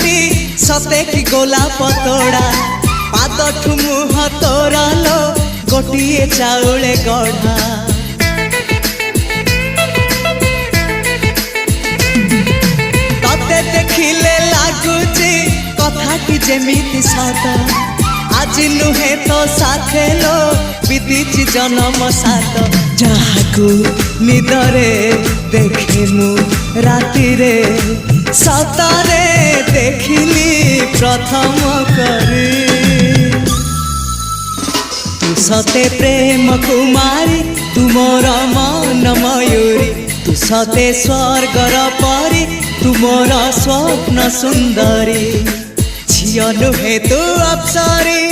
मुहटी सते कि गोलाप तोड़ा पादठु मुह तोरा लो गोटिए चाउले गढ़ा तते देखिले लागुची कथाटी जेमिति सत आज नुहे तो साथे लो विदिची जन्म सात जहाकू निदरे देखे मु राति रे सतरे देखिली प्रथम करी तू सते प्रेम कुमारी तू मोर मन मयूरी तू सते स्वर्गर परी तू मोर स्वप्न सुंदरी झियो नुहे तू अप्सरी।